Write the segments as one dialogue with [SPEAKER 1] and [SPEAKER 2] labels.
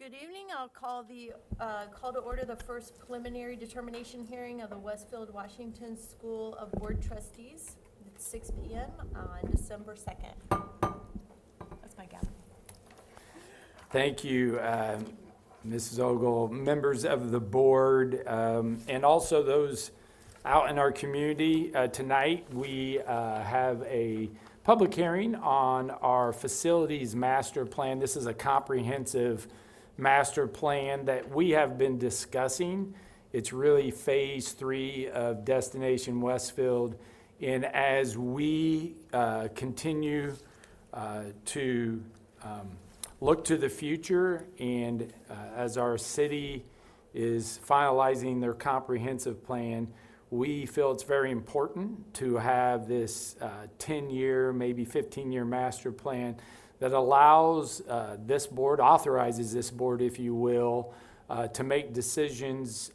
[SPEAKER 1] Good evening. I'll call to order the first preliminary determination hearing of the Westfield Washington School of Board Trustees. It's 6 p.m. on December 2nd. That's my gavel.
[SPEAKER 2] Thank you, Mrs. Ogle, members of the board, and also those out in our community. Tonight we have a public hearing on our facilities master plan. This is a comprehensive master plan that we have been discussing. It's really phase 3 of Destination Westfield. And as we continue to look to the future, and as our city is finalizing their comprehensive plan, we feel it's very important to have this 10-year, maybe 15-year master plan that allows this board, authorizes this board, if you will, to make decisions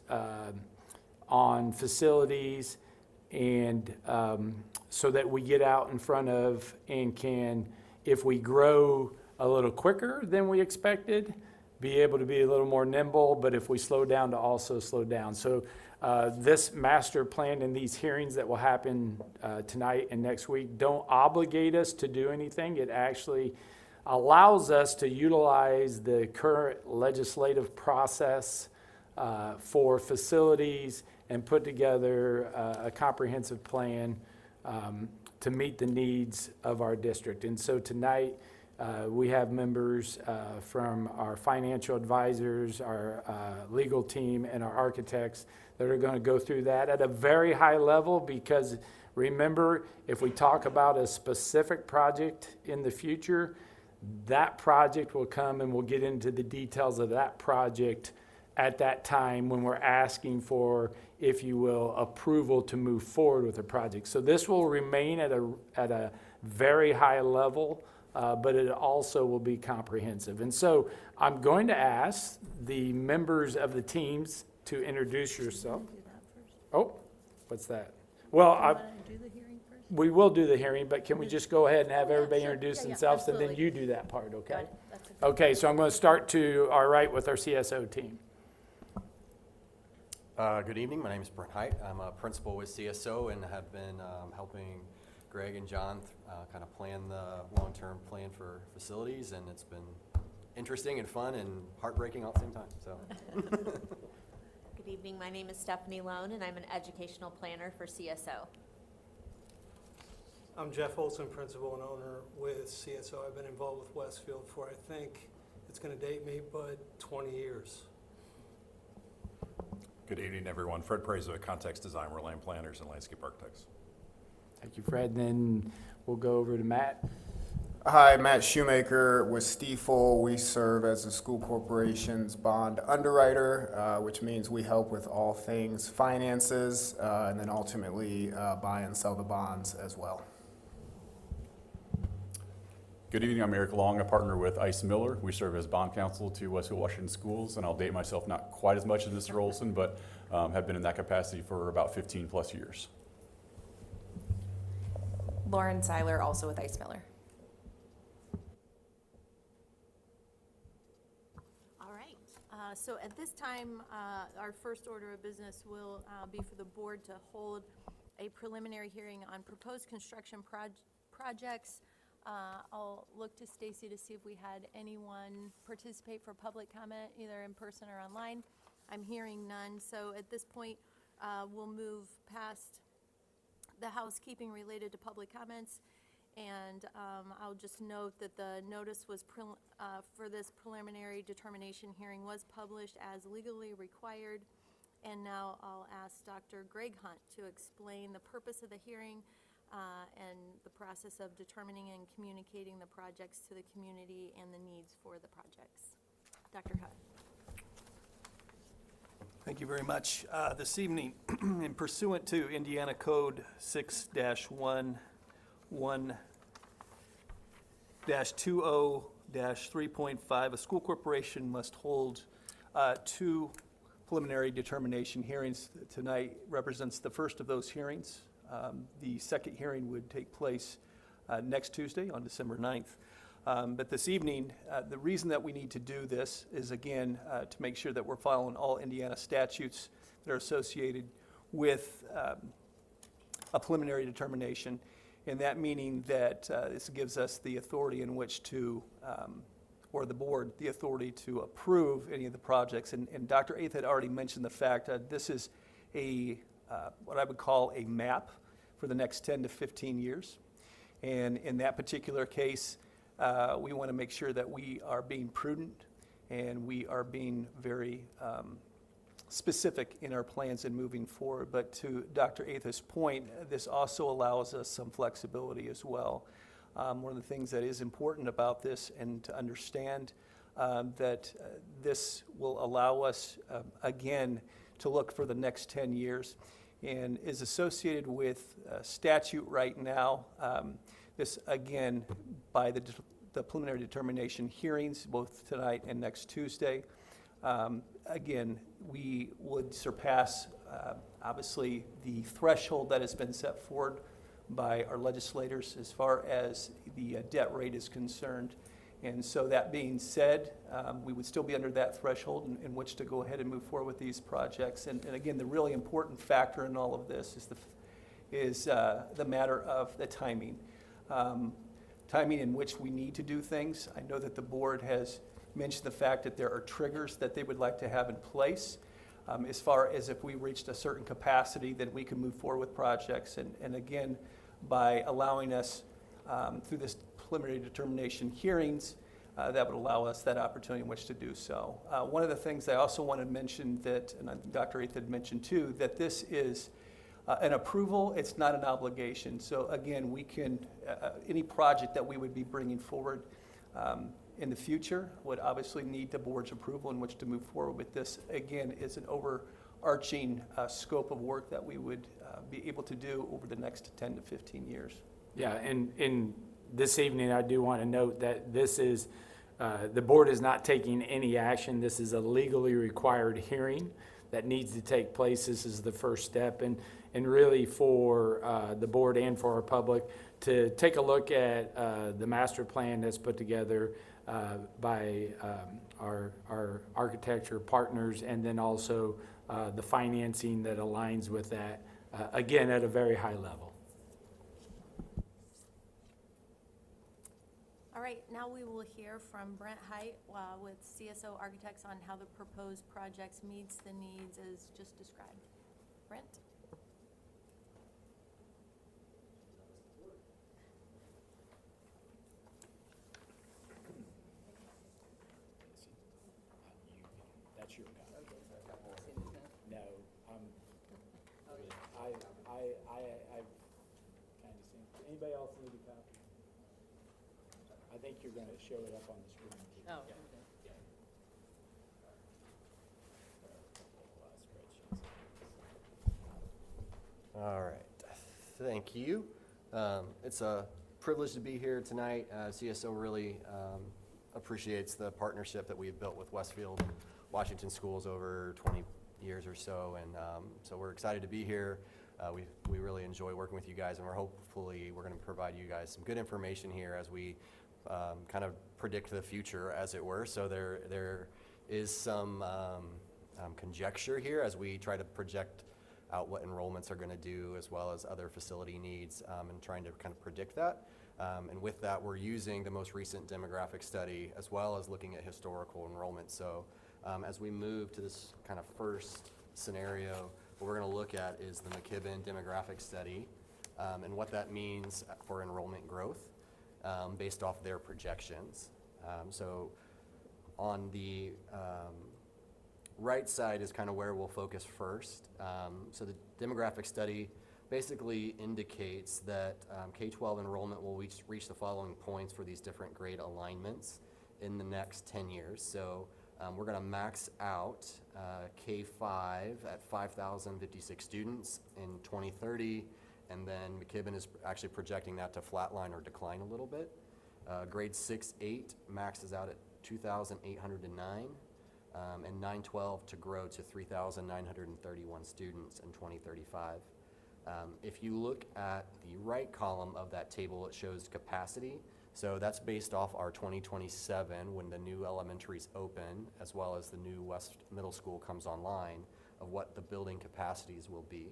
[SPEAKER 2] on facilities, and so that we get out in front of and can, if we grow a little quicker than we expected, be able to be a little more nimble, but if we slow down, to also slow down. So this master plan and these hearings that will happen tonight and next week don't obligate us to do anything. It actually allows us to utilize the current legislative process for facilities and put together a comprehensive plan to meet the needs of our district. And so tonight, we have members from our financial advisors, our legal team, and our architects that are going to go through that at a very high level, because remember, if we talk about a specific project in the future, that project will come and we'll get into the details of that project at that time when we're asking for, if you will, approval to move forward with the project. So this will remain at a very high level, but it also will be comprehensive. And so I'm going to ask the members of the teams to introduce yourself. Oh, what's that? Well, we will do the hearing, but can we just go ahead and have everybody introduce themselves, and then you do that part, okay? Okay, so I'm going to start to our right with our CSO team.
[SPEAKER 3] Good evening. My name is Brent Height. I'm a principal with CSO and have been helping Greg and John kind of plan the long-term plan for facilities, and it's been interesting and fun and heartbreaking all at the same time. So.
[SPEAKER 4] Good evening. My name is Stephanie Lone, and I'm an educational planner for CSO.
[SPEAKER 5] I'm Jeff Olson, principal and owner with CSO. I've been involved with Westfield for, I think, it's going to date me, but 20 years.
[SPEAKER 6] Good evening, everyone. Fred Prazo at Context Design. We're land planners and landscape architects.
[SPEAKER 2] Thank you, Fred. Then we'll go over to Matt.
[SPEAKER 7] Hi, Matt Shoemaker with Stiefel. We serve as the school corporation's bond underwriter, which means we help with all things finances, and then ultimately buy and sell the bonds as well.
[SPEAKER 6] Good evening. I'm Eric Long, a partner with Ice Miller. We serve as bond counsel to Westfield Washington Schools, and I'll date myself not quite as much as Mr. Olson, but have been in that capacity for about 15 plus years.
[SPEAKER 8] Lauren Seiler, also with Ice Miller.
[SPEAKER 1] All right. So at this time, our first order of business will be for the board to hold a preliminary hearing on proposed construction projects. I'll look to Stacy to see if we had anyone participate for public comment, either in person or online. I'm hearing none. So at this point, we'll move past the housekeeping related to public comments, and I'll just note that the notice was for this preliminary determination hearing was published as legally required. And now I'll ask Dr. Greg Hunt to explain the purpose of the hearing and the process of determining and communicating the projects to the community and the needs for the projects. Dr. Hunt.
[SPEAKER 5] Thank you very much. This evening, in pursuant to Indiana Code 6-11-20-3.5, a school corporation must hold 2 preliminary determination hearings. Tonight represents the first of those hearings. The second hearing would take place next Tuesday on December 9th. But this evening, the reason that we need to do this is, again, to make sure that we're following all Indiana statutes that are associated with a preliminary determination, and that meaning that this gives us the authority in which to, or the board, the authority to approve any of the projects. And Dr. Ath had already mentioned the fact that this is what I would call a map for the next 10 to 15 years. And in that particular case, we want to make sure that we are being prudent and we are being very specific in our plans and moving forward. But to Dr. Atha's point, this also allows us some flexibility as well. One of the things that is important about this, and to understand that this will allow us, again, to look for the next 10 years, and is associated with statute right now. This, again, by the preliminary determination hearings, both tonight and next Tuesday, again, we would surpass, obviously, the threshold that has been set forward by our legislators as far as the debt rate is concerned. And so that being said, we would still be under that threshold in which to go ahead and move forward with these projects. And again, the really important factor in all of this is the matter of the timing. Timing in which we need to do things. I know that the board has mentioned the fact that there are triggers that they would like to have in place. As far as if we reached a certain capacity, then we can move forward with projects. And again, by allowing us through this preliminary determination hearings, that would allow us that opportunity in which to do so. One of the things I also want to mention that, and Dr. Ath had mentioned too, that this is an approval, it's not an obligation. So again, we can, any project that we would be bringing forward in the future would obviously need the board's approval in which to move forward with this. Again, it's an overarching scope of work that we would be able to do over the next 10 to 15 years.
[SPEAKER 2] Yeah, and this evening, I do want to note that this is, the board is not taking any action. This is a legally required hearing that needs to take place. This is the first step, and really for the board and for our public to take a look at the master plan that's put together by our architecture partners, and then also the financing that aligns with that, again, at a very high level.
[SPEAKER 1] All right, now we will hear from Brent Height with CSO Architects on how the proposed projects meets the needs as just described. Brent?
[SPEAKER 2] That's your copy. No, I've kind of seen. Anybody else need a copy? I think you're going to show it up on the screen.
[SPEAKER 9] Oh.
[SPEAKER 3] All right, thank you. It's a privilege to be here tonight. CSO really appreciates the partnership that we've built with Westfield Washington Schools over 20 years or so, and so we're excited to be here. We really enjoy working with you guys, and we're going to provide you guys some good information here as we kind of predict the future, as it were. So there is some conjecture here as we try to project out what enrollments are going to do, as well as other facility needs, and trying to kind of predict that. And with that, we're using the most recent demographic study, as well as looking at historical enrollment. So as we move to this kind of first scenario, what we're going to look at is the McKibben demographic study, and what that means for enrollment growth based off their projections. So on the right side is kind of where we'll focus first. So the demographic study basically indicates that K-12 enrollment will reach the following points for these different grade alignments in the next 10 years. So we're going to max out K-5 at 5,056 students in 2030, and then McKibben is actually projecting that to flatline or decline a little bit. Grade 6-8 maxes out at 2,809. And 9-12 to grow to 3,931 students in 2035. If you look at the right column of that table, it shows capacity. So that's based off our 2027, when the new elementaries open, as well as the new West Middle School comes online, of what the building capacities will be.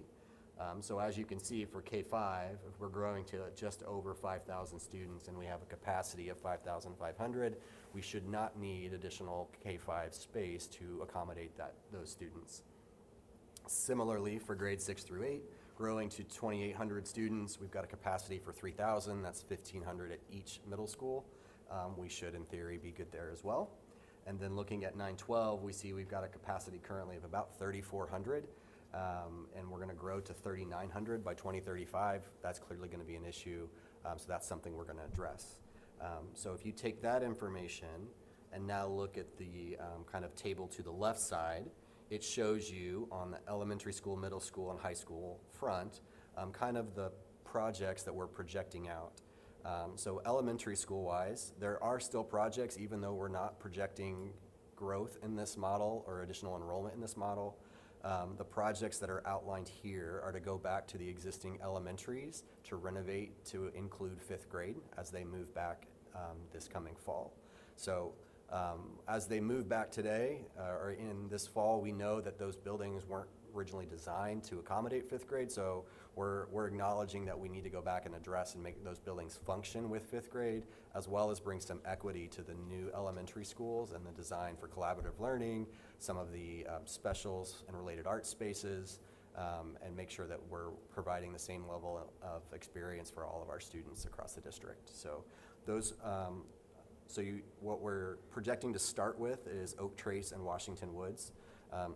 [SPEAKER 3] So as you can see, for K-5, if we're growing to just over 5,000 students and we have a capacity of 5,500, we should not need additional K-5 space to accommodate those students. Similarly, for grades 6 through 8, growing to 2,800 students, we've got a capacity for 3,000. That's 1,500 at each middle school. We should, in theory, be good there as well. And then looking at 9-12, we see we've got a capacity currently of about 3,400, and we're going to grow to 3,900 by 2035. That's clearly going to be an issue, so that's something we're going to address. So if you take that information and now look at the kind of table to the left side, it shows you on the elementary school, middle school, and high school front kind of the projects that we're projecting out. So elementary school-wise, there are still projects, even though we're not projecting growth in this model or additional enrollment in this model. The projects that are outlined here are to go back to the existing elementaries to renovate to include 5th grade as they move back this coming fall. So as they move back today or in this fall, we know that those buildings weren't originally designed to accommodate 5th grade, so we're acknowledging that we need to go back and address and make those buildings function with 5th grade, as well as bring some equity to the new elementary schools and the design for collaborative learning, some of the specials and related art spaces, and make sure that we're providing the same level of experience for all of our students across the district. So those, what we're projecting to start with is Oak Trace and Washington Woods.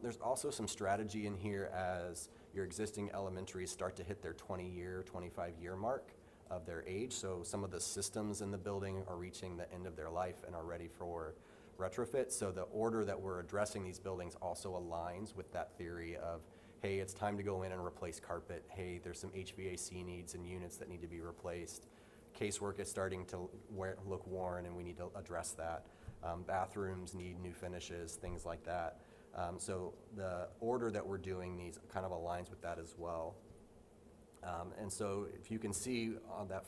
[SPEAKER 3] There's also some strategy in here as your existing elementaries start to hit their 20-year, 25-year mark of their age. So some of the systems in the building are reaching the end of their life and are ready for retrofit. So the order that we're addressing these buildings also aligns with that theory of, hey, it's time to go in and replace carpet. Hey, there's some HVAC needs and units that need to be replaced. Casework is starting to look worn, and we need to address that. Bathrooms need new finishes, things like that. So the order that we're doing these kind of aligns with that as well. And so if you can see on that,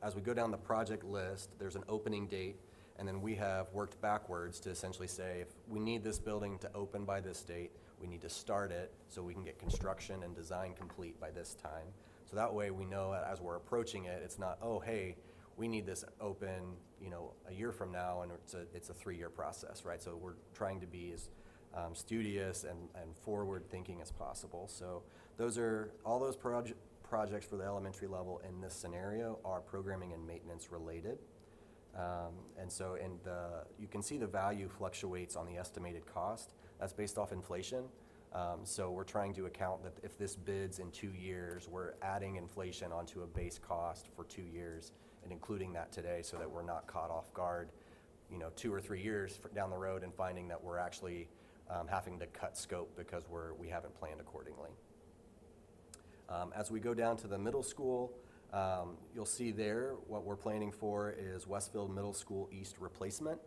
[SPEAKER 3] as we go down the project list, there's an opening date, and then we have worked backwards to essentially say, if we need this building to open by this date, we need to start it so we can get construction and design complete by this time. So that way we know as we're approaching it, it's not, oh, hey, we need this open, a year from now, and it's a 3-year process, right? So we're trying to be as studious and forward-thinking as possible. So those are all those projects for the elementary level in this scenario are programming and maintenance related. And so you can see the value fluctuates on the estimated cost. That's based off inflation. So we're trying to account that if this bids in 2 years, we're adding inflation onto a base cost for 2 years and including that today so that we're not caught off guard, 2 or 3 years down the road and finding that we're actually having to cut scope because we haven't planned accordingly. As we go down to the middle school, you'll see there what we're planning for is Westfield Middle School East replacement.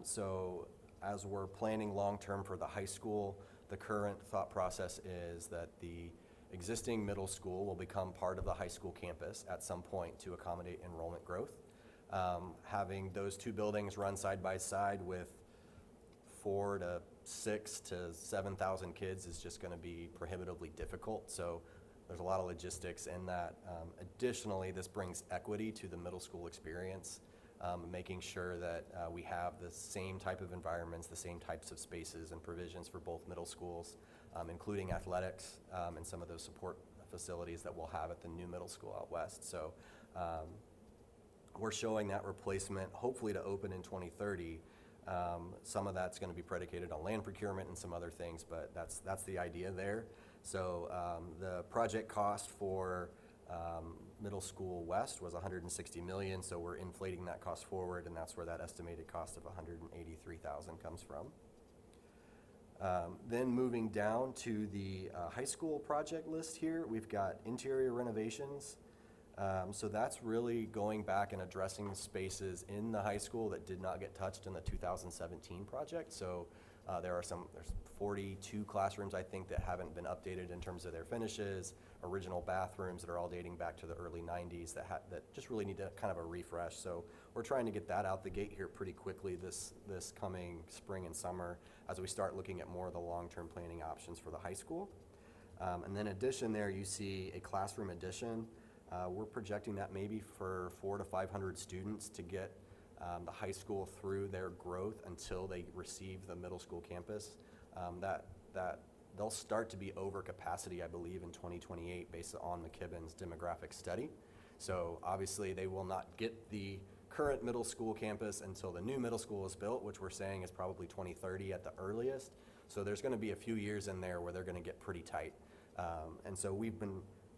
[SPEAKER 3] So as we're planning long-term for the high school, the current thought process is that the existing middle school will become part of the high school campus at some point to accommodate enrollment growth. Having those two buildings run side by side with 4,000 to 6,000 to 7,000 kids is just going to be prohibitively difficult. So there's a lot of logistics in that. Additionally, this brings equity to the middle school experience, making sure that we have the same type of environments, the same types of spaces and provisions for both middle schools, including athletics and some of those support facilities that we'll have at the new middle school out west. So we're showing that replacement hopefully to open in 2030. Some of that's going to be predicated on land procurement and some other things, but that's the idea there. So the project cost for Middle School West was $160 million, so we're inflating that cost forward, and that's where that estimated cost of $183,000 comes from. Then moving down to the high school project list here, we've got interior renovations. So that's really going back and addressing spaces in the high school that did not get touched in the 2017 project. So There's 42 classrooms, I think, that haven't been updated in terms of their finishes, original bathrooms that are all dating back to the early 90s that just really need kind of a refresh. So we're trying to get that out the gate here pretty quickly this coming spring and summer as we start looking at more of the long-term planning options for the high school. And then in addition there, you see a classroom addition. We're projecting that maybe for 400 to 500 students to get the high school through their growth until they receive the middle school campus. That they'll start to be over capacity, I believe, in 2028 based on McKibben's demographic study. So obviously they will not get the current middle school campus until the new middle school is built, which we're saying is probably 2030 at the earliest. So there's going to be a few years in there where they're going to get pretty tight. And so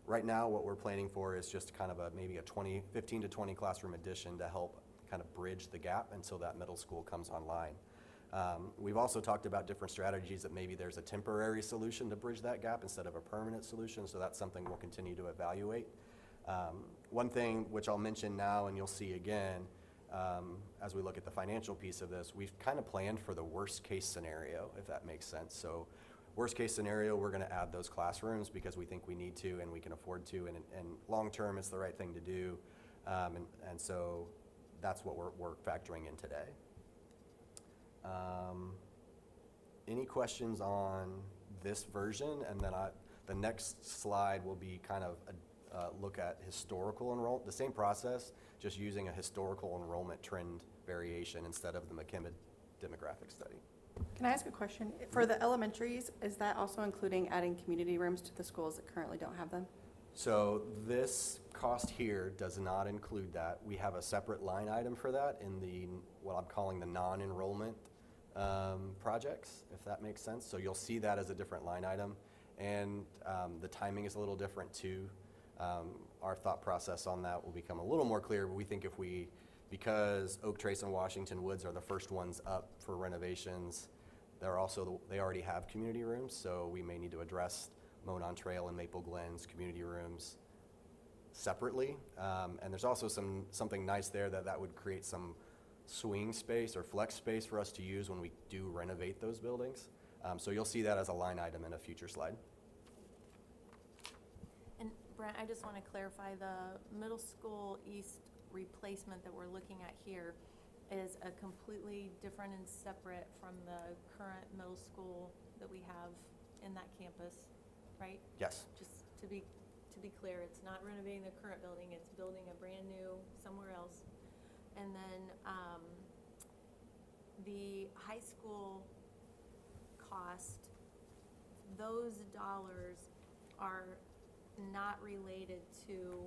[SPEAKER 3] right now what we're planning for is just kind of maybe a 15 to 20 classroom addition to help kind of bridge the gap until that middle school comes online. We've also talked about different strategies that maybe there's a temporary solution to bridge that gap instead of a permanent solution, so that's something we'll continue to evaluate. One thing which I'll mention now and you'll see again as we look at the financial piece of this, we've kind of planned for the worst case scenario, if that makes sense. So worst case scenario, we're going to add those classrooms because we think we need to and we can afford to, and long term it's the right thing to do. And so that's what we're factoring in today. Any questions on this version? And then the next slide will be kind of a look at historical enrollment, the same process, just using a historical enrollment trend variation instead of the McKibben demographic study.
[SPEAKER 9] Can I ask a question? For the elementaries, is that also including adding community rooms to the schools that currently don't have them?
[SPEAKER 3] So this cost here does not include that. We have a separate line item for that in what I'm calling the non-enrollment projects, if that makes sense. So you'll see that as a different line item, and the timing is a little different too. Our thought process on that will become a little more clear, but we think because Oak Trace and Washington Woods are the first ones up for renovations, they already have community rooms, so we may need to address Monon Trail and Maple Glen's community rooms separately. And there's also something nice there that would create some swing space or flex space for us to use when we do renovate those buildings. So you'll see that as a line item in a future slide.
[SPEAKER 1] And Brent, I just want to clarify, the middle school east replacement that we're looking at here is a completely different and separate from the current middle school that we have in that campus, right?
[SPEAKER 3] Yes.
[SPEAKER 1] Just to be clear, it's not renovating the current building, it's building a brand new somewhere else. And then the high school cost, those dollars are not related to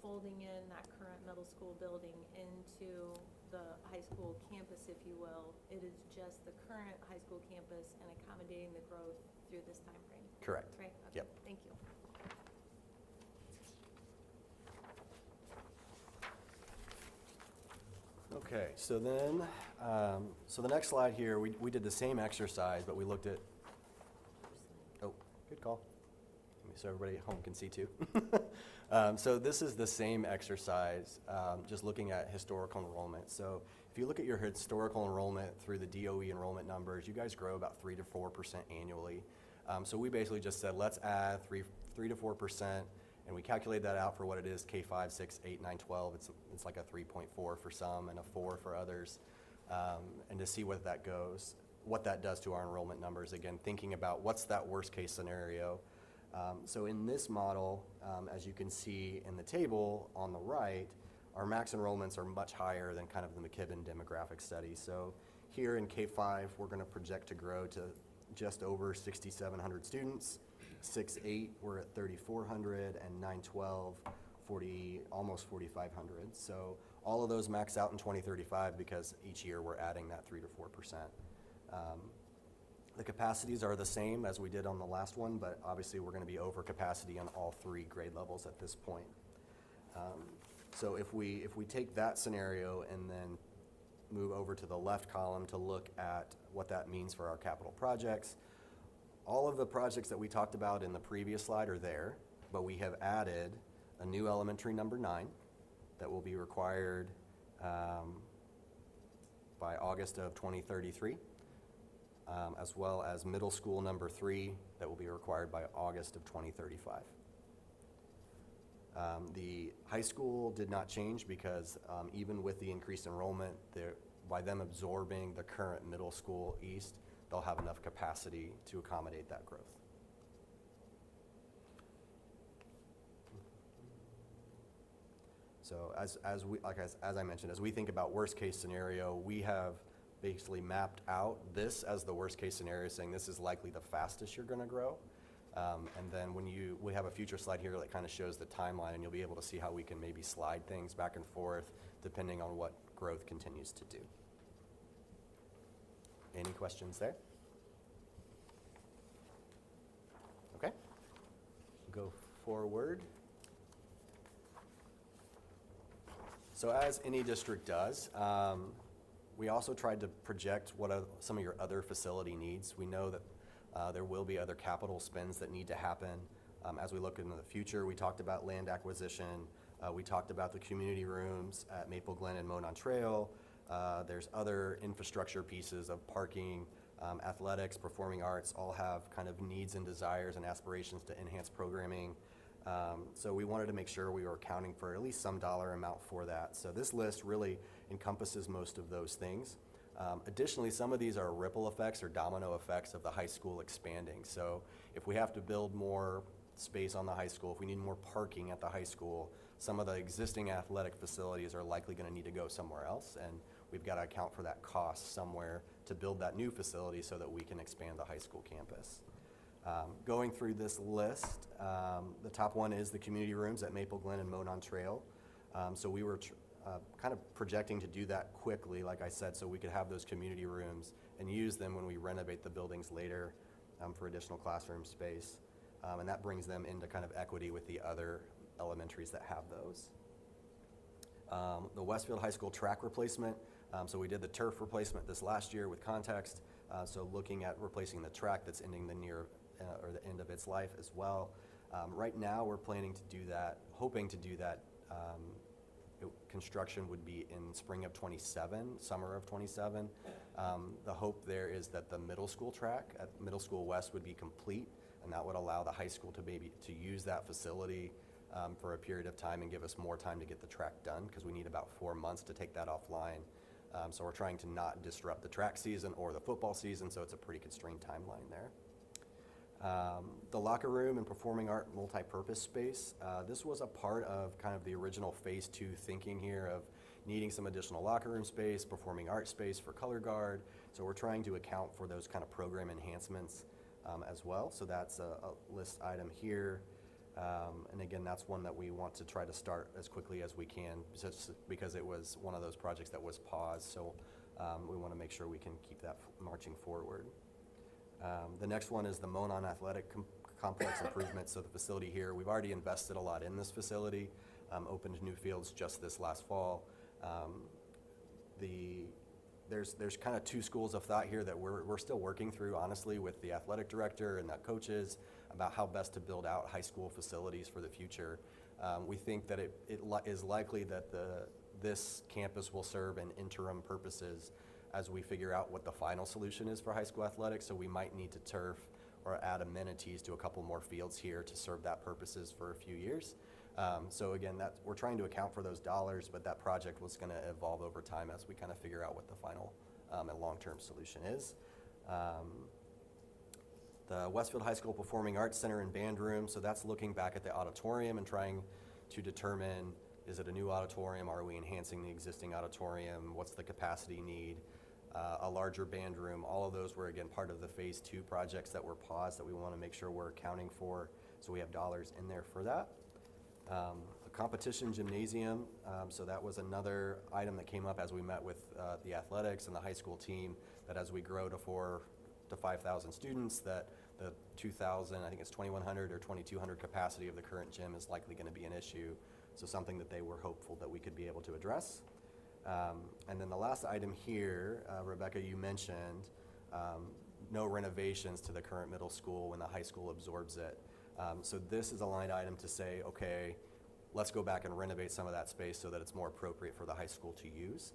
[SPEAKER 1] folding in that current middle school building into the high school campus, if you will. It is just the current high school campus and accommodating the growth through this time frame.
[SPEAKER 3] Correct.
[SPEAKER 1] Right? Okay.
[SPEAKER 3] Yep.
[SPEAKER 1] Thank you.
[SPEAKER 3] Okay, so then, so the next slide here, we did the same exercise, but we looked at, oh, good call. So everybody at home can see too. So this is the same exercise, just looking at historical enrollment. So if you look at your historical enrollment through the DOE enrollment numbers, you guys grow about 3 to 4% annually. So we basically just said, let's add 3 to 4%. And we calculate that out for what it is, K5, 6, 8, 9, 12. It's like a 3.4 for some and a 4 for others. And to see what that does to our enrollment numbers. Again, thinking about what's that worst case scenario. So in this model, as you can see in the table on the right, our max enrollments are much higher than kind of the McKibben demographic study. So here in K5, we're going to project to grow to just over 6,700 students. 6-8, we're at 3,400, and 9-12, almost 4,500. So all of those max out in 2035 because each year we're adding that 3 to 4%. The capacities are the same as we did on the last one, but obviously we're going to be over capacity on all 3 grade levels at this point. So if we take that scenario and then move over to the left column to look at what that means for our capital projects, all of the projects that we talked about in the previous slide are there, but we have added a new elementary number 9 that will be required by August of 2033. as well as middle school number 3 that will be required by August of 2035. The high school did not change because even with the increased enrollment, by them absorbing the current middle school east, they'll have enough capacity to accommodate that growth. So as I mentioned, as we think about worst case scenario, we have basically mapped out this as the worst case scenario, saying this is likely the fastest you're going to grow. And then we have a future slide here that kind of shows the timeline, and you'll be able to see how we can maybe slide things back and forth depending on what growth continues to do. Any questions there? Okay. Go forward. So as any district does, we also tried to project what are some of your other facility needs. We know that there will be other capital spends that need to happen. As we look into the future, we talked about land acquisition. We talked about the community rooms at Maple Glen and Monon Trail. There's other infrastructure pieces of parking, athletics, performing arts, all have kind of needs and desires and aspirations to enhance programming. So we wanted to make sure we were accounting for at least some dollar amount for that. So this list really encompasses most of those things. Additionally, some of these are ripple effects or domino effects of the high school expanding. So if we have to build more space on the high school, if we need more parking at the high school, some of the existing athletic facilities are likely going to need to go somewhere else, and we've got to account for that cost somewhere to build that new facility so that we can expand the high school campus. Going through this list, the top one is the community rooms at Maple Glen and Monon Trail. So we were kind of projecting to do that quickly, like I said, so we could have those community rooms and use them when we renovate the buildings later for additional classroom space. And that brings them into kind of equity with the other elementaries that have those. The Westfield High School track replacement. So we did the turf replacement this last year with Context. So looking at replacing the track that's ending the the end of its life as well. Right now we're planning to do that, hoping to do that. Construction would be in spring of 27, summer of 27. The hope there is that the middle school track at Middle School West would be complete, and that would allow the high school to use that facility for a period of time and give us more time to get the track done, because we need about 4 months to take that offline. So we're trying to not disrupt the track season or the football season, so it's a pretty constrained timeline there. The locker room and performing art multi-purpose space. This was a part of kind of the original phase 2 thinking here of needing some additional locker room space, performing art space for color guard. So we're trying to account for those kind of program enhancements as well. So that's a list item here. And again, that's one that we want to try to start as quickly as we can, just because it was one of those projects that was paused. So we want to make sure we can keep that marching forward. The next one is the Monon Athletic Complex improvement. So the facility here, we've already invested a lot in this facility, opened new fields just this last fall. There's kind of 2 schools of thought here that we're still working through, honestly, with the athletic director and the coaches about how best to build out high school facilities for the future. We think that it is likely that this campus will serve in interim purposes as we figure out what the final solution is for high school athletics. So we might need to turf or add amenities to a couple more fields here to serve that purposes for a few years. So again, we're trying to account for those dollars, but that project was going to evolve over time as we kind of figure out what the final and long-term solution is. The Westfield High School Performing Arts Center and Band Room, so that's looking back at the auditorium and trying to determine, is it a new auditorium? Are we enhancing the existing auditorium? What's the capacity need? A larger band room. All of those were, again, part of the phase 2 projects that were paused that we want to make sure we're accounting for, so we have dollars in there for that. The competition gymnasium, so that was another item that came up as we met with the athletics and the high school team, that as we grow to 4,000 to 5,000 students, that the 2,000, I think it's 2,100 or 2,200 capacity of the current gym is likely going to be an issue. So something that they were hopeful that we could be able to address. And then the last item here, Rebecca, you mentioned no renovations to the current middle school when the high school absorbs it. So this is a line item to say, okay, let's go back and renovate some of that space so that it's more appropriate for the high school to use.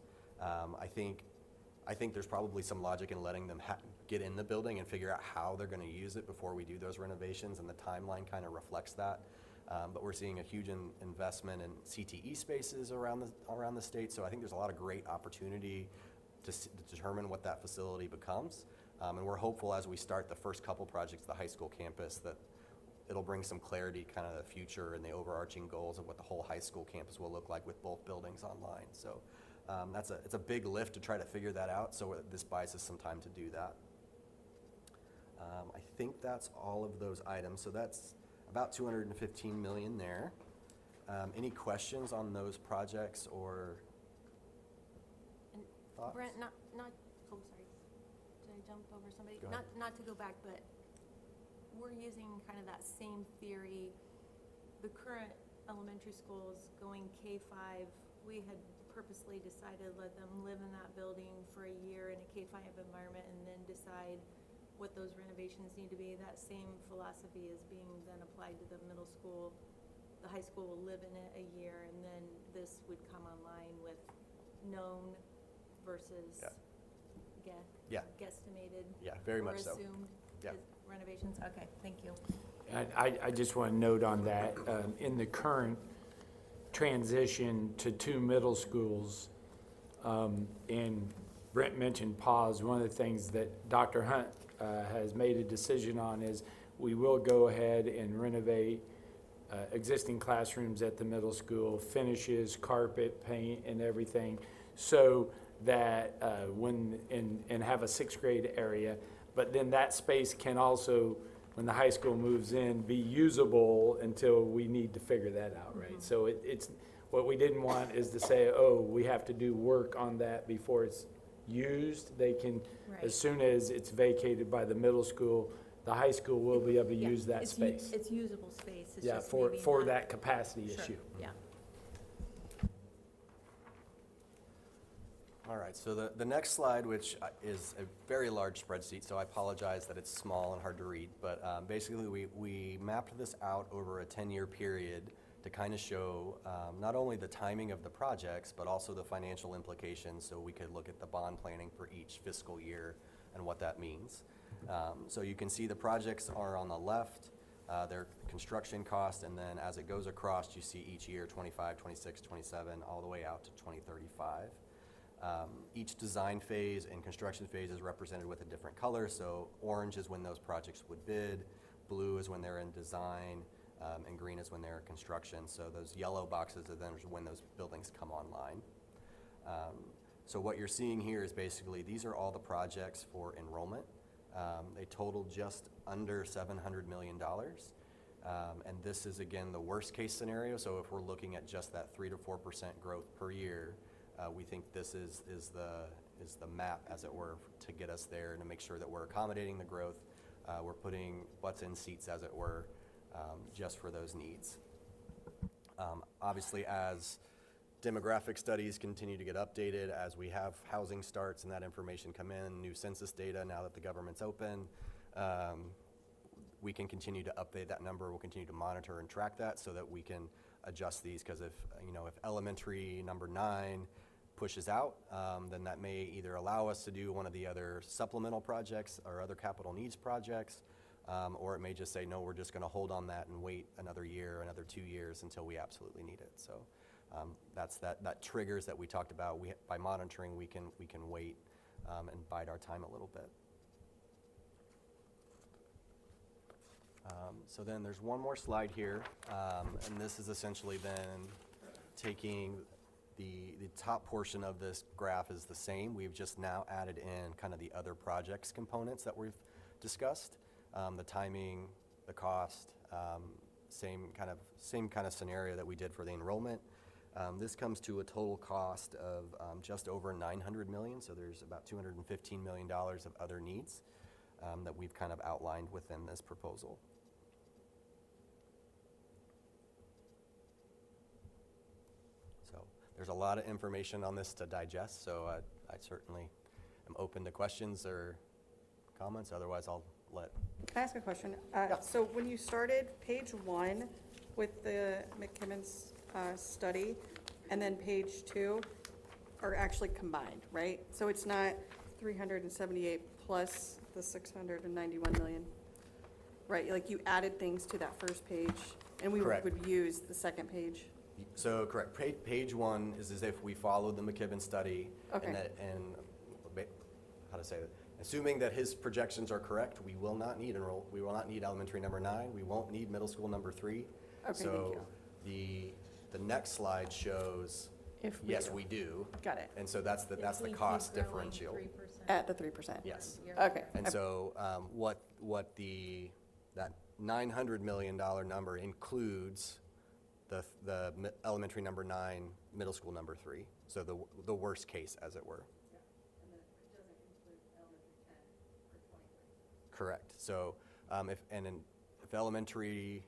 [SPEAKER 3] I think there's probably some logic in letting them get in the building and figure out how they're going to use it before we do those renovations, and the timeline kind of reflects that. But we're seeing a huge investment in CTE spaces around the state, so I think there's a lot of great opportunity to determine what that facility becomes. And we're hopeful as we start the first couple projects, the high school campus, that it'll bring some clarity, kind of the future and the overarching goals of what the whole high school campus will look like with both buildings online. So it's a big lift to try to figure that out, so this buys us some time to do that. I think that's all of those items, so that's about $215 million there. Any questions on those projects or
[SPEAKER 1] And
[SPEAKER 3] thoughts?
[SPEAKER 1] Brent, oh, sorry. Did I jump over somebody?
[SPEAKER 3] Go ahead.
[SPEAKER 1] Not to go back, but we're using kind of that same theory. The current elementary schools going K-5, we had purposely decided let them live in that building for a year in a K-5 environment and then decide what those renovations need to be. That same philosophy is being then applied to the middle school. The high school will live in it a year, and then this would come online with known versus guesstimated.
[SPEAKER 3] Yeah, very much so.
[SPEAKER 1] Or assumed
[SPEAKER 3] Yeah.
[SPEAKER 1] renovations. Okay, thank you.
[SPEAKER 2] I just want to note on that, in the current transition to 2 middle schools, and Brent mentioned pause, one of the things that Dr. Hunt has made a decision on is we will go ahead and renovate existing classrooms at the middle school, finishes, carpet, paint, and everything, so that and have a 6th grade area. But then that space can also, when the high school moves in, be usable until we need to figure that out, right? So it's, what we didn't want is to say, oh, we have to do work on that before it's used. They can,
[SPEAKER 1] Right.
[SPEAKER 2] as soon as it's vacated by the middle school, the high school will be able to
[SPEAKER 1] Yeah,
[SPEAKER 2] use that
[SPEAKER 1] it's
[SPEAKER 2] space.
[SPEAKER 1] It's usable space. It's
[SPEAKER 2] Yeah,
[SPEAKER 1] just
[SPEAKER 2] for
[SPEAKER 1] maybe not-
[SPEAKER 2] that capacity
[SPEAKER 1] Sure,
[SPEAKER 2] issue.
[SPEAKER 1] Yeah.
[SPEAKER 3] All right, so the next slide, which is a very large spreadsheet, so I apologize that it's small and hard to read, but basically we mapped this out over a 10-year period to kind of show not only the timing of the projects, but also the financial implications, so we could look at the bond planning for each fiscal year and what that means. So you can see the projects are on the left, their construction cost, and then as it goes across, you see each year, 25, 26, 27, all the way out to 2035. Each design phase and construction phase is represented with a different color, so orange is when those projects would bid, blue is when they're in design, and green is when they're in construction. So those yellow boxes are then when those buildings come online. So what you're seeing here is basically, these are all the projects for enrollment. They total just under $700 million. And this is, again, the worst case scenario. So if we're looking at just that 3 to 4% growth per year, we think this is the map, as it were, to get us there and to make sure that we're accommodating the growth. We're putting butts in seats, as it were, just for those needs. Obviously, as demographic studies continue to get updated, as we have housing starts and that information come in, new census data now that the government's open, we can continue to update that number. We'll continue to monitor and track that so that we can adjust these, because if elementary number 9 pushes out, then that may either allow us to do one of the other supplemental projects or other capital needs projects, or it may just say, no, we're just going to hold on that and wait another year, another 2 years until we absolutely need it. So that's that triggers that we talked about. By monitoring, we can wait and bide our time a little bit. So then there's one more slide here, and this is essentially then taking the top portion of this graph is the same. We've just now added in kind of the other projects components that we've discussed, the timing, the cost, same kind of scenario that we did for the enrollment. This comes to a total cost of just over $900 million, so there's about $215 million of other needs that we've kind of outlined within this proposal. So there's a lot of information on this to digest, so I certainly am open to questions or comments. Otherwise, I'll let.
[SPEAKER 9] Can I ask a question?
[SPEAKER 3] Yeah.
[SPEAKER 9] So when you started page 1 with the McKimmons study, and then page 2 are actually combined, right? So it's not, 378 plus the 691 million, right? Like you added things to that first page, and we
[SPEAKER 3] Correct.
[SPEAKER 9] would use the second page.
[SPEAKER 3] So, correct, page one is as if we followed the McKibben study.
[SPEAKER 9] Okay.
[SPEAKER 3] How to say that? Assuming that his projections are correct, we will not need elementary number 9, we won't need middle school number 3.
[SPEAKER 9] Okay, thank
[SPEAKER 3] So, the next slide shows,
[SPEAKER 9] If we
[SPEAKER 3] yes,
[SPEAKER 9] do.
[SPEAKER 3] we do.
[SPEAKER 9] Got it,
[SPEAKER 3] And so that's the cost differential.
[SPEAKER 9] at the 3%.
[SPEAKER 3] Yes.
[SPEAKER 9] Okay.
[SPEAKER 3] And so, that $900 million number includes the elementary number 9, middle school number 3. So the worst case, as it were. Correct. So, if elementary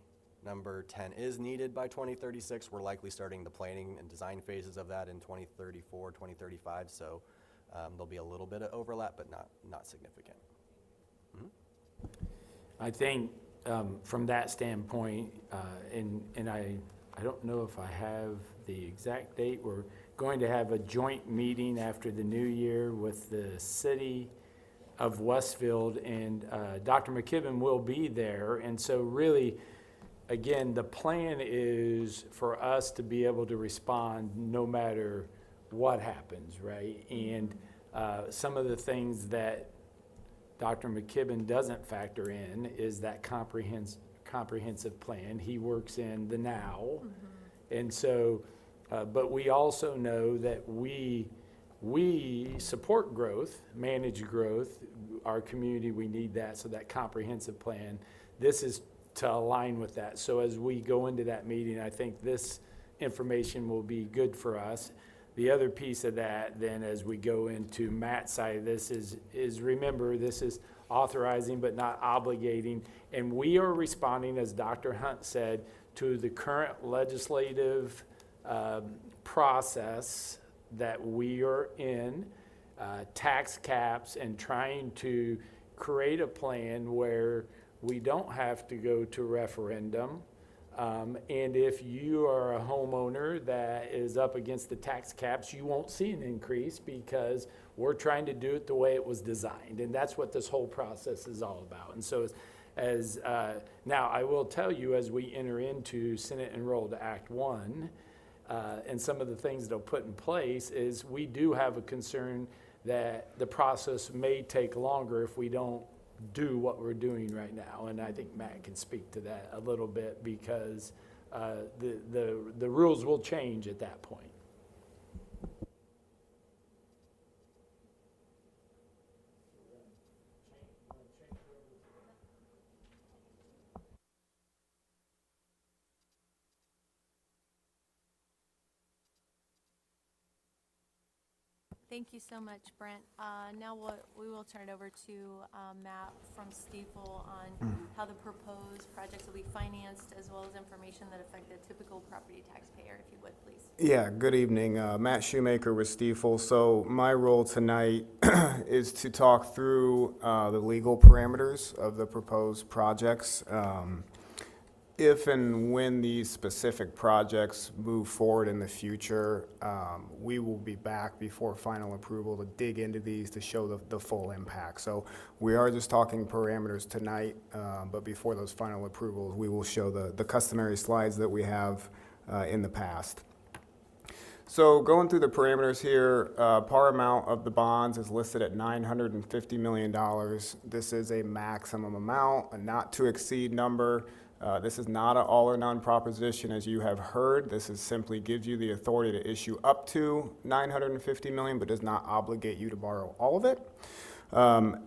[SPEAKER 3] number 10 is needed by 2036, we're likely starting the planning and design phases of that in 2034, 2035. So, there'll be a little bit of overlap, but not significant.
[SPEAKER 2] I think from that standpoint, and I don't know if I have the exact date, we're going to have a joint meeting after the new year with the city of Westfield, and Dr. McKibben will be there. And so really, again, the plan is for us to be able to respond no matter what happens, right? And some of the things that Dr. McKibben doesn't factor in is that comprehensive plan. He works in the now. And so, but we also know that we support growth, manage growth. Our community, we need that, so that comprehensive plan. This is to align with that. So as we go into that meeting, I think this information will be good for us. The other piece of that, then, as we go into Matt's side of this is remember, this is authorizing but not obligating. And we are responding, as Dr. Hunt said, to the current legislative process that we are in, tax caps, and trying to create a plan where we don't have to go to referendum. And if you are a homeowner that is up against the tax caps, you won't see an increase because we're trying to do it the way it was designed. And that's what this whole process is all about. And so now I will tell you, as we enter into Senate Enrolled Act 1, and some of the things they'll put in place is we do have a concern that the process may take longer if we don't do what we're doing right now. And I think Matt can speak to that a little bit because the rules will change at that point.
[SPEAKER 1] Thank you so much, Brent. Now we will turn it over to Matt from Stiefel on how the proposed projects will be financed, as well as information that affect the typical property taxpayer, if you would, please.
[SPEAKER 7] Yeah, good evening. Matt Shoemaker with Stiefel. So my role tonight is to talk through the legal parameters of the proposed projects. If and when these specific projects move forward in the future, we will be back before final approval to dig into these to show the full impact. So we are just talking parameters tonight, but before those final approvals, we will show the customary slides that we have in the past. So going through the parameters here, par amount of the bonds is listed at $950 million. This is a maximum amount, a not to exceed number. This is not an all or none proposition, as you have heard. This is simply gives you the authority to issue up to $950 million, but does not obligate you to borrow all of it.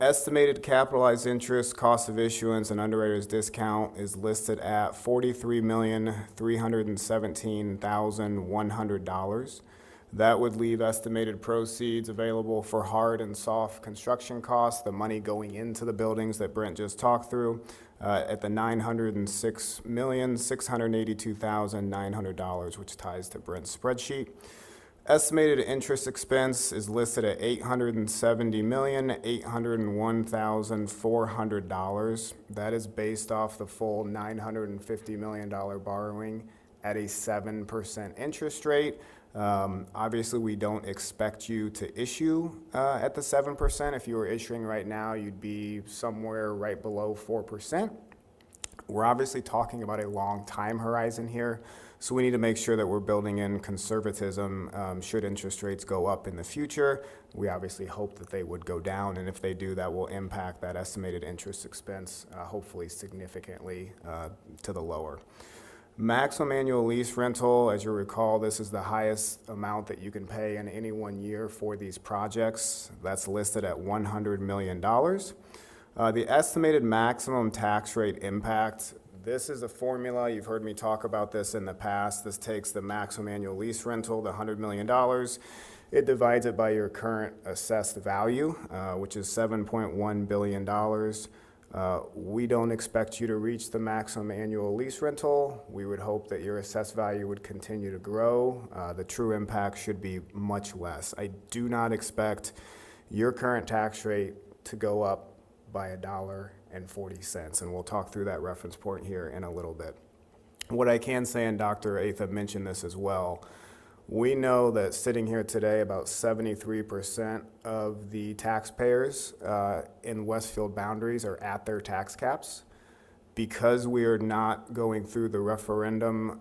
[SPEAKER 7] Estimated capitalized interest, cost of issuance, and underwriter's discount is listed at $43,317,100. That would leave estimated proceeds available for hard and soft construction costs, the money going into the buildings that Brent just talked through, at the $906,682,900, which ties to Brent's spreadsheet. Estimated interest expense is listed at $870,801,400. That is based off the full $950 million borrowing at a 7% interest rate. Obviously, we don't expect you to issue at the 7%. If you were issuing right now, you'd be somewhere right below 4%. We're obviously talking about a long time horizon here, so we need to make sure that we're building in conservatism should interest rates go up in the future. We obviously hope that they would go down, and if they do, that will impact that estimated interest expense, hopefully significantly to the lower. Maximum annual lease rental, as you recall, this is the highest amount that you can pay in any 1 year for these projects. That's listed at $100 million. The estimated maximum tax rate impact, this is a formula. You've heard me talk about this in the past. This takes the maximum annual lease rental, the $100 million. It divides it by your current assessed value, which is $7.1 billion. We don't expect you to reach the maximum annual lease rental. We would hope that your assessed value would continue to grow. The true impact should be much less. I do not expect your current tax rate to go up by $1.40, and we'll talk through that reference point here in a little bit. What I can say, and Dr. Athab mentioned this as well, we know that sitting here today, about 73% of the taxpayers in Westfield boundaries are at their tax caps. Because we are not going through the referendum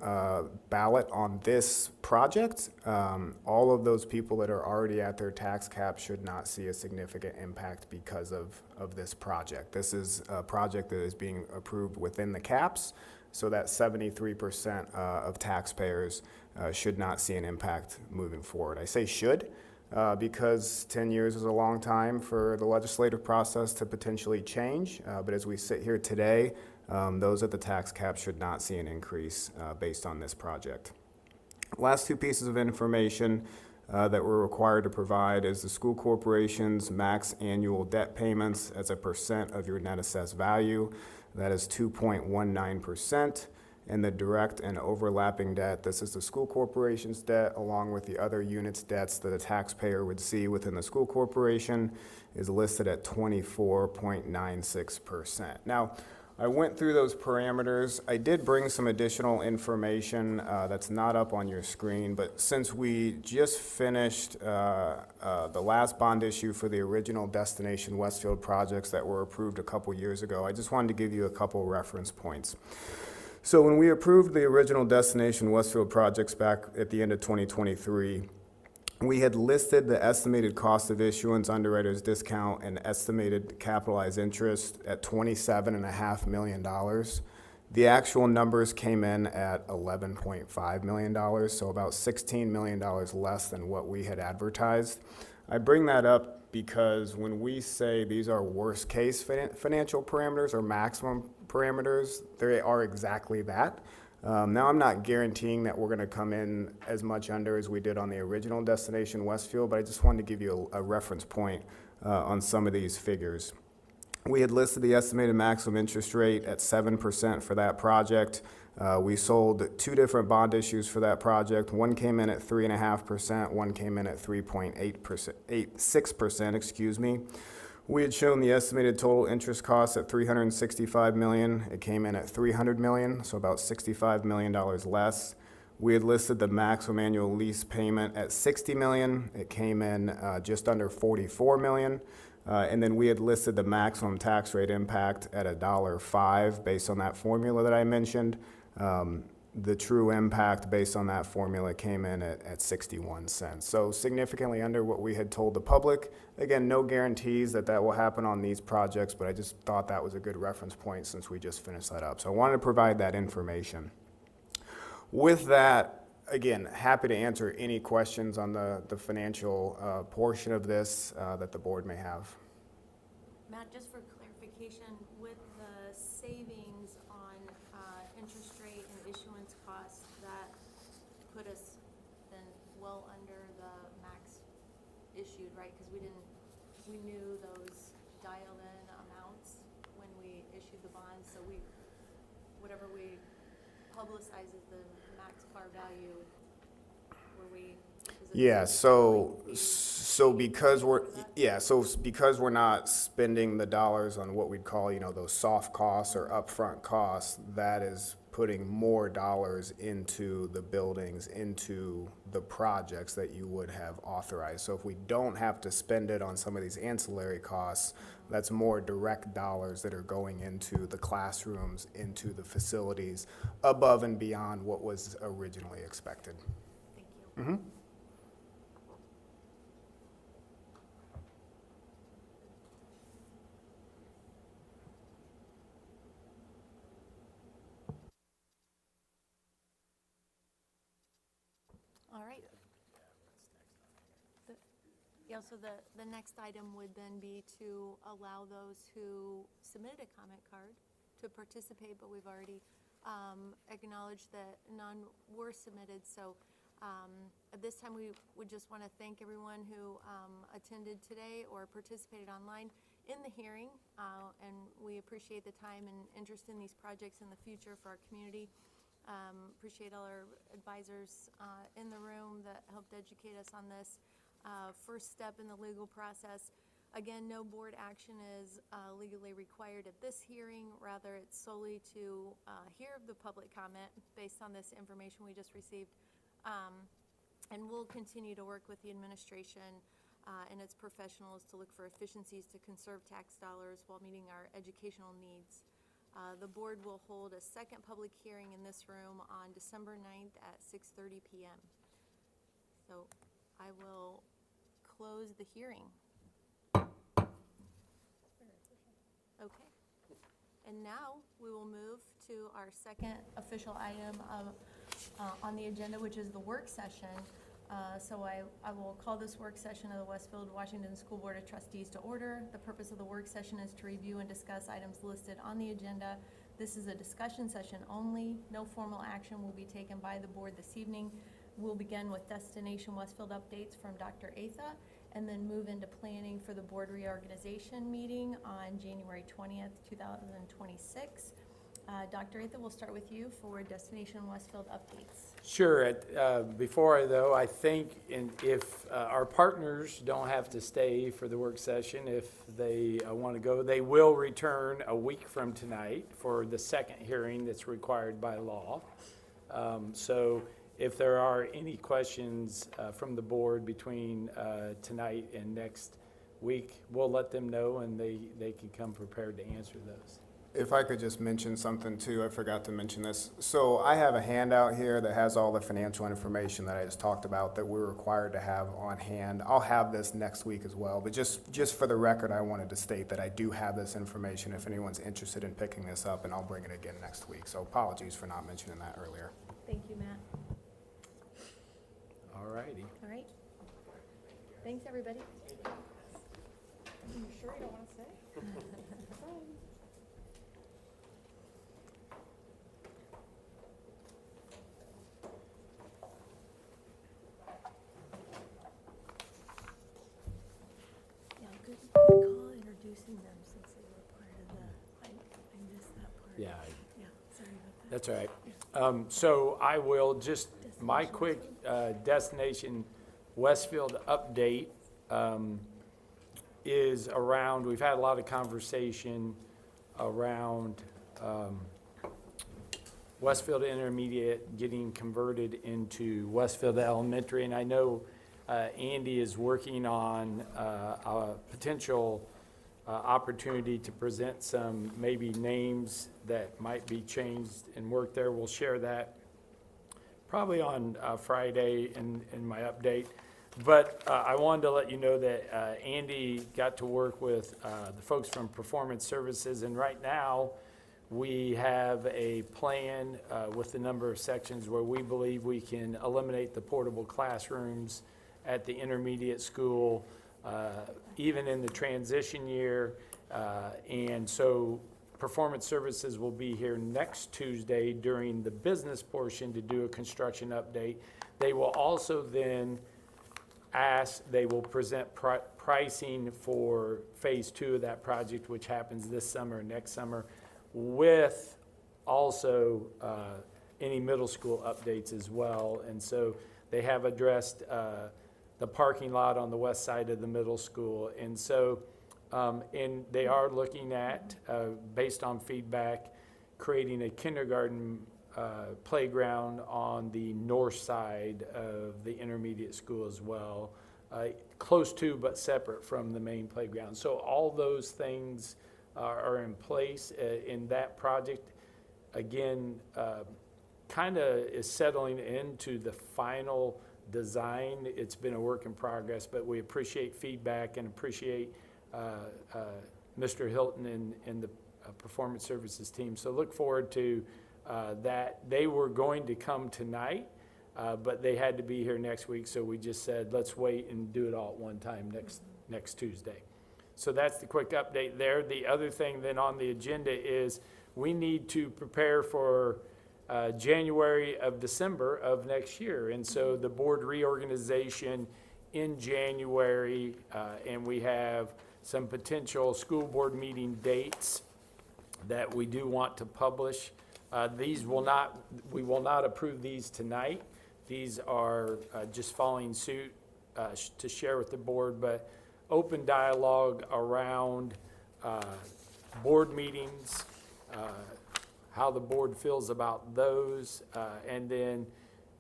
[SPEAKER 7] ballot on this project, all of those people that are already at their tax cap should not see a significant impact because of this project. This is a project that is being approved within the caps, so that 73% of taxpayers should not see an impact moving forward. I say should, because 10 years is a long time for the legislative process to potentially change, but as we sit here today, those at the tax cap should not see an increase based on this project. Last two pieces of information that we're required to provide is the school corporation's max annual debt payments as a percent of your net assessed value. That is 2.19%. And the direct and overlapping debt, this is the school corporation's debt along with the other units' debts that a taxpayer would see within the school corporation, is listed at 24.96%. Now, I went through those parameters. I did bring some additional information that's not up on your screen, but since we just finished the last bond issue for the original Destination Westfield projects that were approved a couple years ago, I just wanted to give you a couple reference points. So when we approved the original Destination Westfield projects back at the end of 2023, we had listed the estimated cost of issuance, underwriter's discount, and estimated capitalized interest at $27.5 million. The actual numbers came in at $11.5 million, so about $16 million less than what we had advertised. I bring that up because when we say these are worst-case financial parameters or maximum parameters, they are exactly that. Now, I'm not guaranteeing that we're going to come in as much under as we did on the original Destination Westfield, but I just wanted to give you a reference point on some of these figures. We had listed the estimated maximum interest rate at 7% for that project. We sold two different bond issues for that project. One came in at 3.5%, one came in at 3.86%, excuse me. We had shown the estimated total interest cost at $365 million. It came in at $300 million, so about $65 million less. We had listed the maximum annual lease payment at $60 million. It came in just under $44 million. And then we had listed the maximum tax rate impact at $1.05 based on that formula that I mentioned. The true impact based on that formula came in at 61 cents. So significantly under what we had told the public. Again, no guarantees that that will happen on these projects, but I just thought that was a good reference point since we just finished that up. So I wanted to provide that information. With that, again, happy to answer any questions on the financial portion of this that the board may have.
[SPEAKER 1] Matt, just for clarification, with the savings on interest rate and issuance costs, that put us then well under the max issued, right? Because we knew those dialed-in amounts when we issued the bonds, so whatever we publicize as the max par value, were we?
[SPEAKER 7] Yeah, so because we're not spending the dollars on what we'd call, those soft costs or upfront costs, that is putting more dollars into the buildings, into the projects that you would have authorized. So if we don't have to spend it on some of these ancillary costs, that's more direct dollars that are going into the classrooms, into the facilities, above and beyond what was originally expected.
[SPEAKER 1] Thank you. All right. Yeah, so the next item would then be to allow those who submitted a comment card to participate, but we've already acknowledged that none were submitted. So at this time, we would just want to thank everyone who attended today or participated online in the hearing, and we appreciate the time and interest in these projects in the future for our community. Appreciate all our advisors in the room that helped educate us on this first step in the legal process. Again, no board action is legally required at this hearing. Rather, it's solely to hear the public comment based on this information we just received. And we'll continue to work with the administration and its professionals to look for efficiencies to conserve tax dollars while meeting our educational needs. The board will hold a second public hearing in this room on December 9th at 6:30 p.m. So I will close the hearing. Okay. And now we will move to our second official item on the agenda, which is the work session. So I will call this work session of the Westfield Washington School Board of Trustees to order. The purpose of the work session is to review and discuss items listed on the agenda. This is a discussion session only. No formal action will be taken by the board this evening. We'll begin with Destination Westfield updates from Dr. Atha, and then move into planning for the board reorganization meeting on January 20th, 2026. Dr. Atha, we'll start with you for Destination Westfield updates.
[SPEAKER 2] Sure. Before though, I think if our partners don't have to stay for the work session, if they want to go, they will return a week from tonight for the second hearing that's required by law. So if there are any questions from the board between tonight and next week, we'll let them know and they can come prepared to answer those.
[SPEAKER 7] If I could just mention something too, I forgot to mention this. So I have a handout here that has all the financial information that I just talked about that we're required to have on hand. I'll have this next week as well, but just for the record, I wanted to state that I do have this information if anyone's interested in picking this up, and I'll bring it again next week. So apologies for not mentioning that earlier.
[SPEAKER 1] Thank you, Matt.
[SPEAKER 2] All righty.
[SPEAKER 1] All right. Thanks, everybody.
[SPEAKER 9] You sure you don't want to stay?
[SPEAKER 1] Yeah, good call introducing them since they were part of the, I missed that part.
[SPEAKER 2] Yeah,
[SPEAKER 1] Yeah, sorry about that.
[SPEAKER 2] that's all right. So I will just, my quick Destination Westfield update is around, we've had a lot of conversation around Westfield Intermediate getting converted into Westfield Elementary. And I know Andy is working on a potential opportunity to present some maybe names that might be changed and work there. We'll share that probably on Friday in my update. But I wanted to let you know that Andy got to work with the folks from Performance Services, and right now we have a plan with a number of sections where we believe we can eliminate the portable classrooms at the intermediate school, even in the transition year. And so Performance Services will be here next Tuesday during the business portion to do a construction update. They will also then they will present pricing for phase 2 of that project, which happens this summer and next summer, with also any middle school updates as well. And so they have addressed the parking lot on the west side of the middle school. And so, and they are looking at, based on feedback, creating a kindergarten playground on the north side of the intermediate school as well, close to but separate from the main playground. So all those things are in place in that project. Again, kind of is settling into the final design. It's been a work in progress, but we appreciate feedback and appreciate Mr. Hilton and the Performance Services team. So look forward to that. They were going to come tonight, but they had to be here next week, so we just said, let's wait and do it all at one time next Tuesday. So that's the quick update there. The other thing then on the agenda is we need to prepare for January of December of next year. And so the board reorganization in January, and we have some potential school board meeting dates that we do want to publish. We will not approve these tonight. These are just following suit to share with the board, but open dialogue around board meetings, how the board feels about those, and then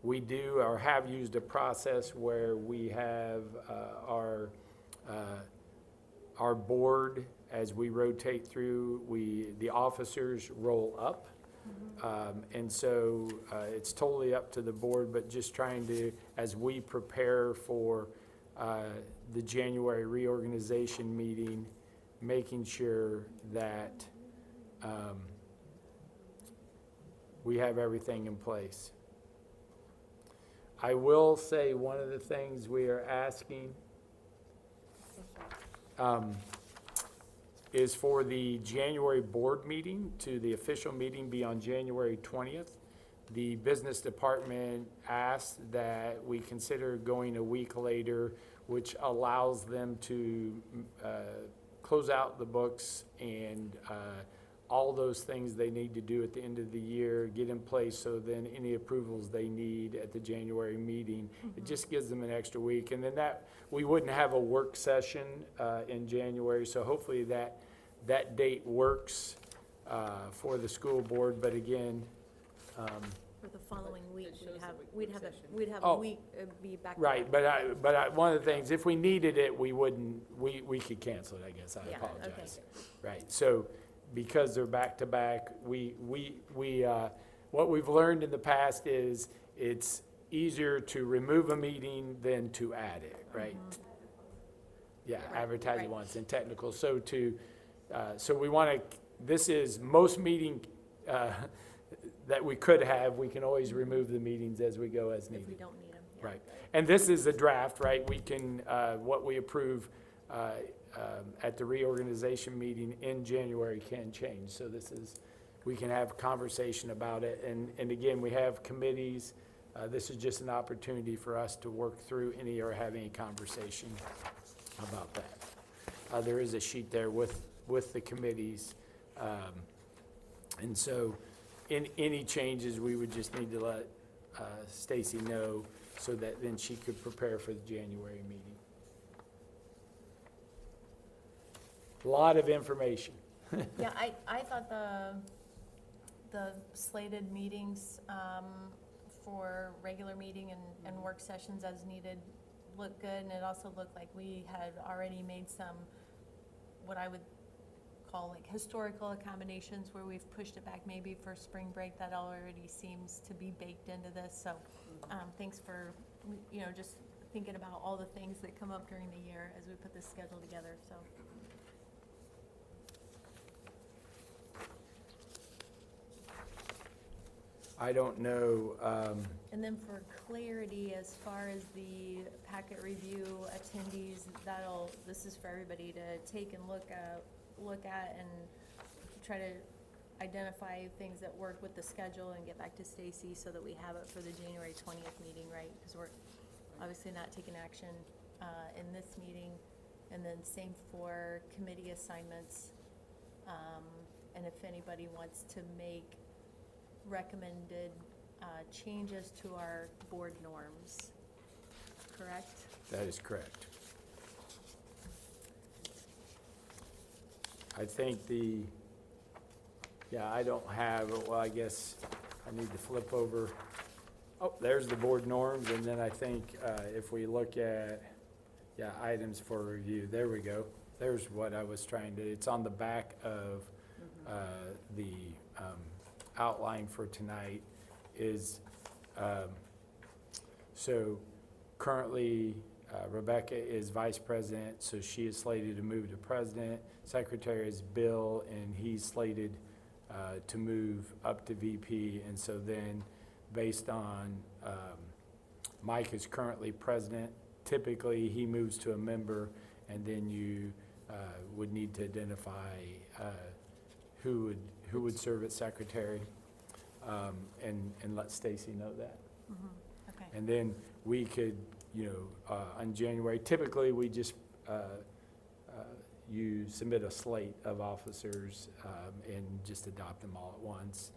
[SPEAKER 2] we do or have used a process where we have our board, as we rotate through, the officers roll up. And so it's totally up to the board, but just trying to, as we prepare for the January reorganization meeting, making sure that we have everything in place. I will say one of the things we are asking is for the January board meeting to the official meeting be on January 20th. The business department asked that we consider going a week later, which allows them to close out the books and all those things they need to do at the end of the year, get in place, so then any approvals they need at the January meeting, it just gives them an extra week. And then we wouldn't have a work session in January, so hopefully that date works for the school board. But again,
[SPEAKER 1] For the following week, we'd have a
[SPEAKER 2] Oh.
[SPEAKER 1] week, be back. to
[SPEAKER 2] right,
[SPEAKER 1] back.
[SPEAKER 2] but one of the things, if we needed it, we could cancel it, I guess. I
[SPEAKER 1] Yeah,
[SPEAKER 2] apologize. Right, so because they're back to back, what we've learned in the past is it's easier to remove a meeting than to add it, right? Yeah, advertise it once and technical. So so we want to, this is most meeting that we could have, we can always remove the meetings as we go as
[SPEAKER 1] If we
[SPEAKER 2] needed.
[SPEAKER 1] don't need them. yeah.
[SPEAKER 2] Right. And this is a draft, right? We can, what we approve at the reorganization meeting in January can change. So we can have conversation about it. And again, we have committees. This is just an opportunity for us to work through any or have any conversation about that. There is a sheet there with the committees. And so in any changes, we would just need to let Stacy know so that then she could prepare for the January meeting. A lot of information.
[SPEAKER 1] Yeah, I thought the slated meetings for regular meeting and work sessions as needed looked good, and it also looked like we had already made some, what I would call like historical accommodations where we've pushed it back maybe for spring break. That already seems to be baked into this, so thanks for, just thinking about all the things that come up during the year as we put this schedule together, so.
[SPEAKER 2] I don't know,
[SPEAKER 1] And then for clarity, as far as the packet review attendees, this is for everybody to take and look at and try to identify things that work with the schedule and get back to Stacy so that we have it for the January 20th meeting, right? Because we're obviously not taking action in this meeting. And then same for committee assignments. And if anybody wants to make recommended changes to our board norms, correct?
[SPEAKER 2] that is correct. I think I don't have, well, I guess I need to flip over. Oh, there's the board norms, and then I think if we look at, yeah, items for review, there we go. There's what I was trying to, it's on the back of the outline for tonight is, so currently Rebecca is vice president, so she is slated to move to president. Secretary is Bill, and he's slated to move up to VP. And so then, based on, Mike is currently president. Typically, he moves to a member, and then you would need to identify who would serve as secretary, and let Stacy know that.
[SPEAKER 1] Okay.
[SPEAKER 2] And then we could, on January, typically we just, you submit a slate of officers and just adopt them all at once.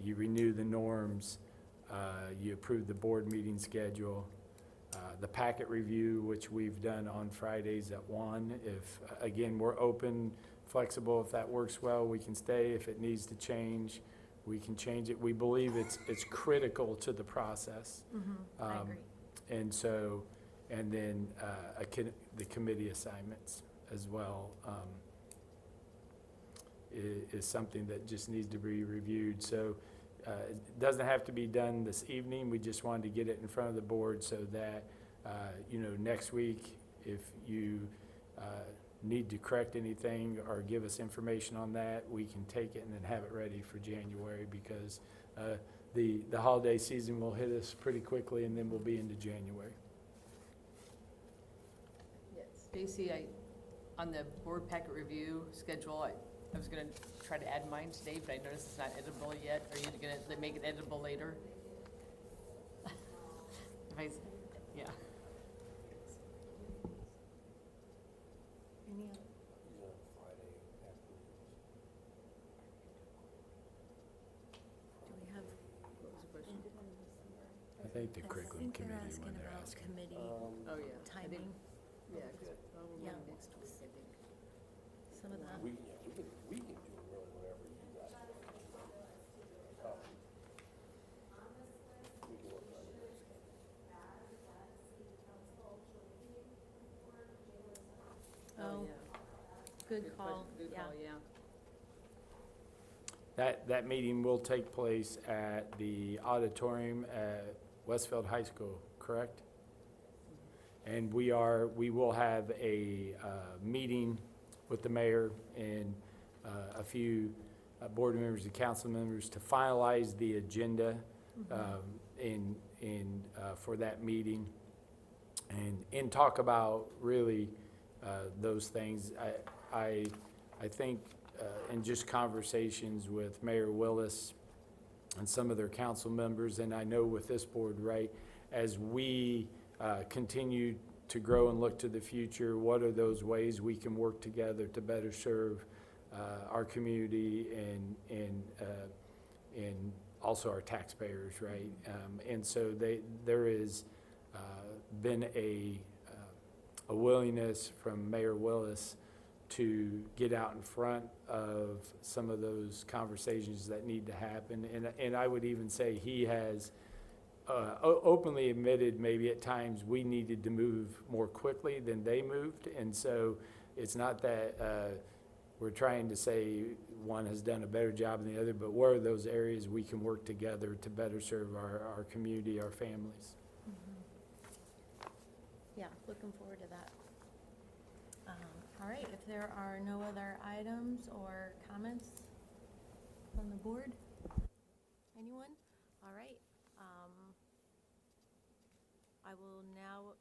[SPEAKER 2] You renew the norms, you approve the board meeting schedule, the packet review, which we've done on Fridays at 1. If, again, we're open, flexible, if that works well, we can stay. If it needs to change, we can change it. We believe it's critical to the process.
[SPEAKER 1] I agree.
[SPEAKER 2] And so, and then the committee assignments as well is something that just needs to be reviewed. So it doesn't have to be done this evening. We just wanted to get it in front of the board so that, next week, if you need to correct anything or give us information on that, we can take it and then have it ready for January, because the holiday season will hit us pretty quickly, and then we'll be into January.
[SPEAKER 10] Stacy, on the board packet review schedule, I was gonna try to add mine today, but I noticed it's not editable yet. Are you gonna make it editable later? Yeah.
[SPEAKER 1] Any other? Do we have?
[SPEAKER 2] I think the curriculum
[SPEAKER 1] I think they're
[SPEAKER 2] committee, when
[SPEAKER 1] asking
[SPEAKER 2] they're
[SPEAKER 1] about
[SPEAKER 2] asking.
[SPEAKER 1] committee
[SPEAKER 10] Oh, yeah.
[SPEAKER 1] timing.
[SPEAKER 10] Yeah, good. Well, we'll
[SPEAKER 1] Yeah.
[SPEAKER 10] look next week, I think.
[SPEAKER 1] Some of that.
[SPEAKER 11] We can do really whatever you guys want. We can work on it.
[SPEAKER 1] Oh,
[SPEAKER 10] yeah.
[SPEAKER 1] good call,
[SPEAKER 10] Good
[SPEAKER 1] yeah.
[SPEAKER 10] call, yeah.
[SPEAKER 2] That meeting will take place at the auditorium at Westfield High School, correct? And we will have a meeting with the mayor and a few board members and council members to finalize the agenda for that meeting and talk about really those things. I think in just conversations with Mayor Willis and some of their council members, and I know with this board, right, as we continue to grow and look to the future, what are those ways we can work together to better serve our community and also our taxpayers, right? And so there is been a willingness from Mayor Willis to get out in front of some of those conversations that need to happen. And I would even say he has openly admitted maybe at times we needed to move more quickly than they moved. And so it's not that we're trying to say one has done a better job than the other, but where are those areas we can work together to better serve our community, our families?
[SPEAKER 1] Yeah, looking forward to that. All right, if there are no other items or comments from the board? Anyone? All right. I will now